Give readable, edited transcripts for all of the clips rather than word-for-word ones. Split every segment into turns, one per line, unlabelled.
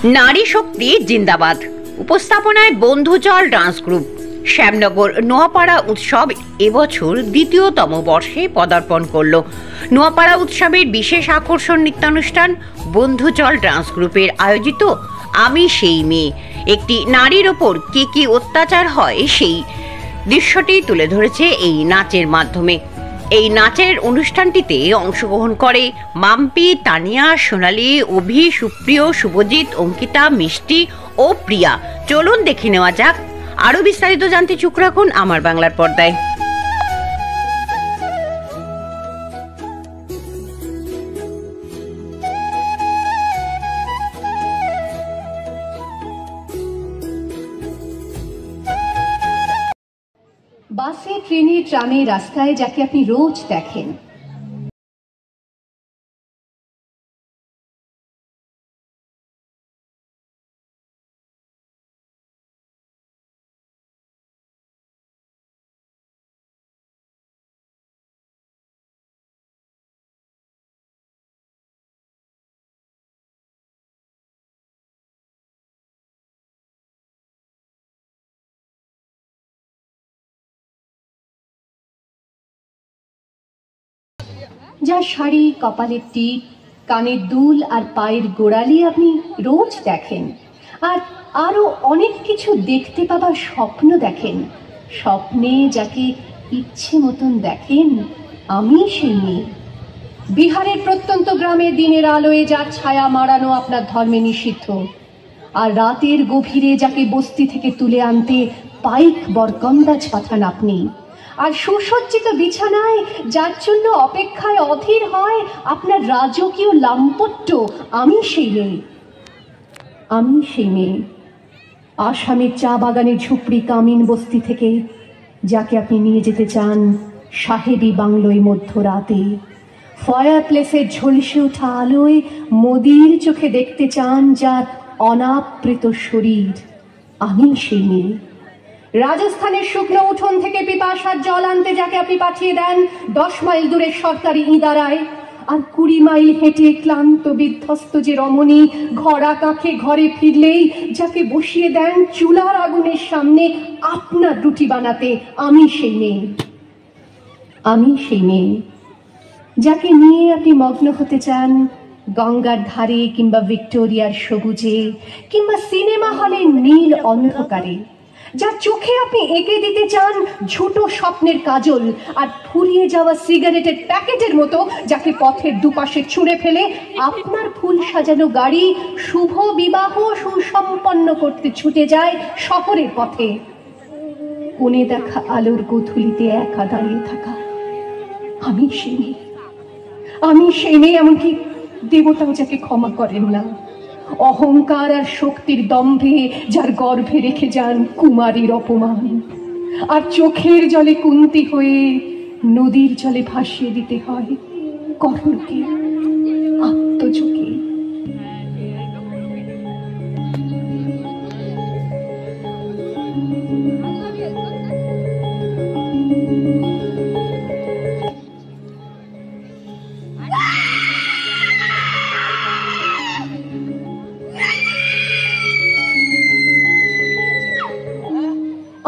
নারী শক্তি জিন্দাবাদ। উপস্থাপনায় বন্ধুচল ডান্স গ্রুপ। শ্যামনগর নোয়াপাড়া উৎসব এবছর দ্বিতীয়তম বর্ষে পদার্পণ করল। নোয়াপাড়া উৎসবের বিশেষ আকর্ষণ নৃত্যানুষ্ঠান বন্ধুচল ডান্স গ্রুপের আয়োজিত আমি সেই মেয়ে। একটি নারীর ওপর কি অত্যাচার হয় সেই দৃশ্যটি তুলে ধরেছে এই নাচের মাধ্যমে। এই নাচের অনুষ্ঠানটিতে অংশগ্রহণ করে মাম্পি, তানিয়া, সোনালী, অভি, সুপ্রিয়, শুভজিৎ, অঙ্কিতা, মিষ্টি ও প্রিয়া। চলুন দেখে নেওয়া যাক। আরো বিস্তারিত জানতে চোখ রাখুন আমার বাংলার পর্দায়।
বাসে, ট্রেনে, ট্রামে, রাস্তায় যাকে আপনি রোজ দেখেন, যার শাড়ি, কপালের টিপ, কানের দুল আর পায়ের গোড়ালি আপনি রোজ দেখেন, আর আরো অনেক কিছু দেখতে পাবার স্বপ্ন দেখেন। স্বপ্নে যাকে ইচ্ছে মতন দেখেন, আমি সেই মেয়ে। বিহারের প্রত্যন্ত গ্রামে দিনের আলোয় যার ছায়া মারানো আপনার ধর্মে নিষিদ্ধ, আর রাতের গভীরে যাকে বস্তি থেকে তুলে আনতে পাইক বরকন্দাজ পাঠান আপনি, আর সুসজ্জিত বিছানায় যার জন্য অপেক্ষায় অধীর হয় আপনার রাজকীয় লাম্পট্য, আমি সেই মেয়ে। আমি সেই মেয়ে। আসামের চা বাগানের ঝুপড়ি কামিন বস্তি থেকে যাকে আপনি নিয়ে যেতে চান সাহেবী বাংলোয় মধ্যরাতে, ফায়ার প্লেসের ঝলসে ওঠা আলোয় মোদির চোখে দেখতে চান যার অনাবৃত শরীর, আমি সেই মেয়ে। রাজস্থানের শুকনো উঠোন থেকে পিপাসার জল আনতে যাকে আপনি পাঠিয়ে দেন 10 মাইল দূরের সরকারি ইদারায়, আর 20 মাইল হেঁটে ক্লান্ত বিধ্বস্ত যে রমণী ঘরা কাঁখে ঘরে ফিরলেই যাকে বসিয়ে দেন চুলার আগুনের সামনে আপনার রুটি বানাতে, আমি সেই মেয়ে। আমি সেই মেয়ে যাকে নিয়ে আপনি মগ্ন হতে চান গঙ্গার ধারে, কিংবা ভিক্টোরিয়ার সবুজে, কিংবা সিনেমা হলের নীল অন্ধকারে, যার চোখে আপনি এঁকে দিতে চান ছোট স্বপ্নের কাজল, আর ফুরিয়ে যাওয়া সিগারেটের প্যাকেটের মতো যাকে পথের দুপাশে ছুঁড়ে ফেলে আপনার ফুল সাজানো গাড়ি শুভ বিবাহ সুসম্পন্ন করতে ছুটে যায় শহরের পথে। কোণে দেখা আলোর গোধূলিতে একা দাঁড়িয়ে থাকা, আমি সেই মেয়ে। আমি সেই মেয়ে, এমনকি দেবতাও যাকে ক্ষমা করেন না। অহংকার আর শক্তির দম্ভে যার গর্ভে রেখে যান কুমারীর অপমান, আর চোখের জলে কুন্তি হয়ে নদীর জলে ভাসিয়ে দিতে হয় কর্ণকে আত্মযোগে।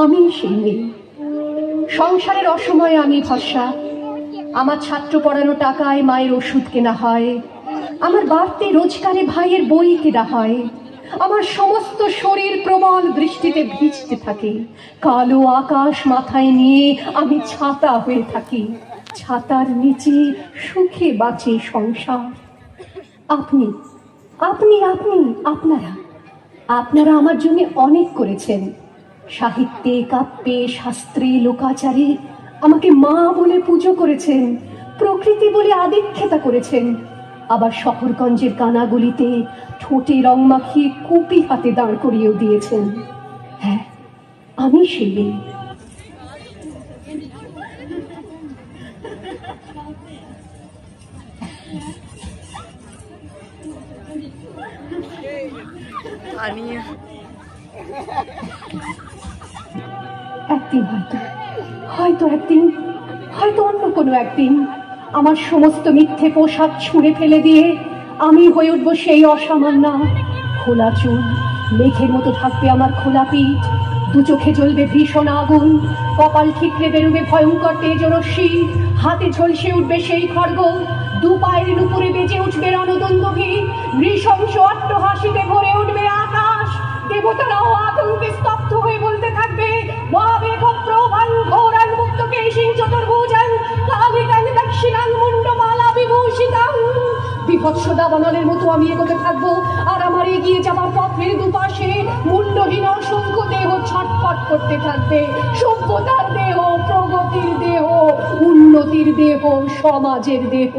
আমি সেই মেয়ে। সংসারের অসময়ে আমি ভরসা। আমার ছাত্র পড়ানো টাকায় মায়ের ওষুধ কেনা হয়, আমার বাড়তি রোজগারে ভাইয়ের বই কেনা হয়। আমার সমস্ত শরীর প্রবল বৃষ্টিতে ভিজতে থাকে। কালো আকাশ মাথায় নিয়ে আমি ছাতা হয়ে থাকি। ছাতার নিচে সুখে বাঁচে সংসার। আপনি আপনি আপনি আপনারা আপনারা আমার জন্য অনেক করেছেন। সাহিত্যে, কাব্যে, শাস্ত্রে, লোকাচারে আমাকে মা বলে পুজো করেছেন, প্রকৃতি বলে আদিক্ষেতা করেছেন। আবার শহরগঞ্জের কানাগুলিতে ঠোঁটে রং মাখিয়ে কুপি হাতে দাঁড় করিয়েও দিয়েছেন। হ্যাঁ, আমি সেই মেয়ে। একদিন হয়তো অন্য কোনো একদিন আমার সমস্ত মিথ্যে পোশাক ছুঁড়ে ফেলে দিয়ে আমি হয়ে উঠবো সেই অসামান্য, খোলা চুল, মেঘের মতো থাকবে আমার খোলা পিঠ, দু চোখে জ্বলবে ভীষণ আগুন, কপাল ঠিকরে বেরোবে ভয়ঙ্কর তেজরশ্মি, হাতে ঝলসে উঠবে সেই খড়গ, দু পায়ের নুপুরে বেজে উঠবে রণদন্দভী, নৃশংস অট্টহাসিতে ভরে উঠবে আকাশ। দেবতারাও আতঙ্কে স্তব্ধ হয়ে বলতে থাকবে, মহাবেগ প্রভাং ঘোরাং মুক্ত কেশিং চতুর্ভুজাং কালিকাং দক্ষিণাং মুন্ডমালা বিভূষিতাং। বিভৎস দাবানলের মতো আমি এগোতে থাকবো, আর আমার এগিয়ে যাবার পথের দুপাশে মুন্ডহীন অসংখ্য দেহ ছটফট করতে থাকবে। সভ্যতার দেহ, প্রগতির দেহ, উন্নতির দেহ, সমাজের দেহ।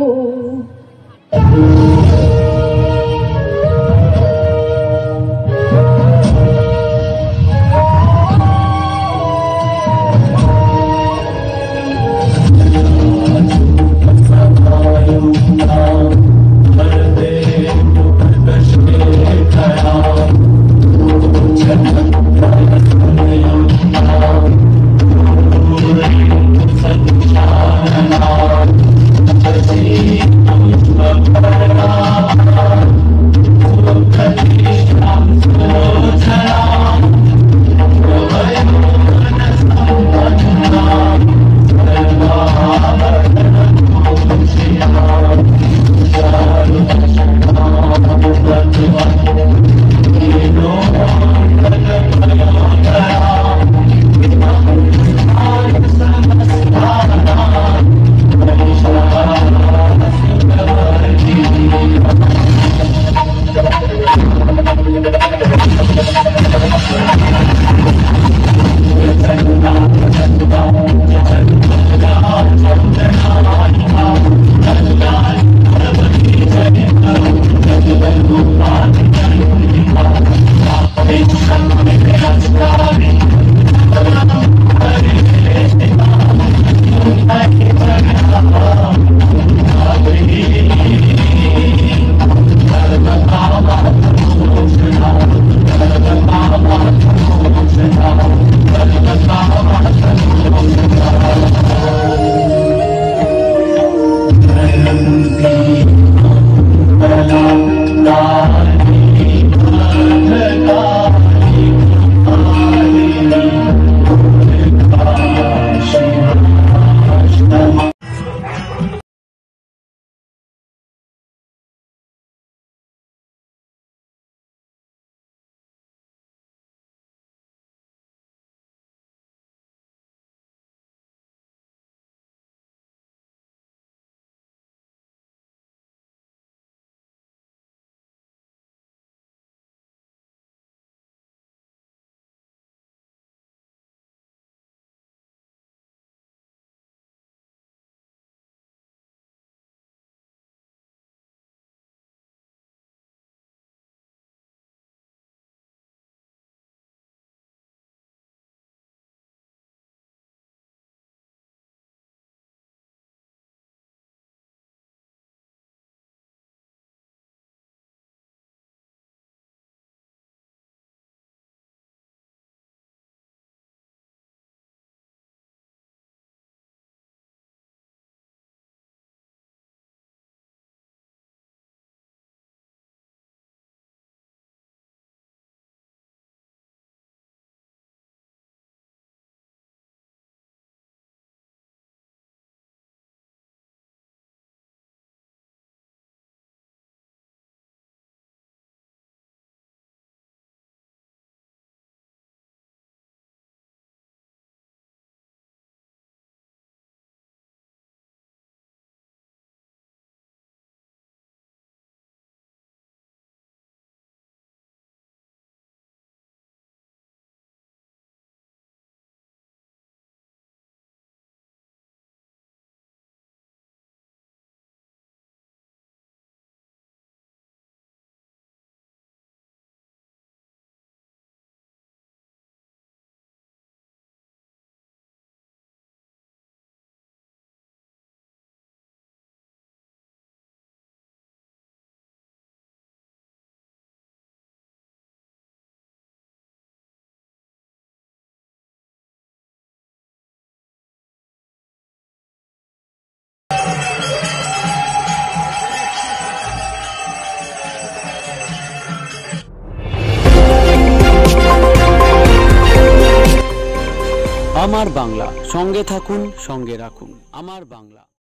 আমার বাংলা, সঙ্গে থাকুন, সঙ্গে রাখুন। আমার বাংলা।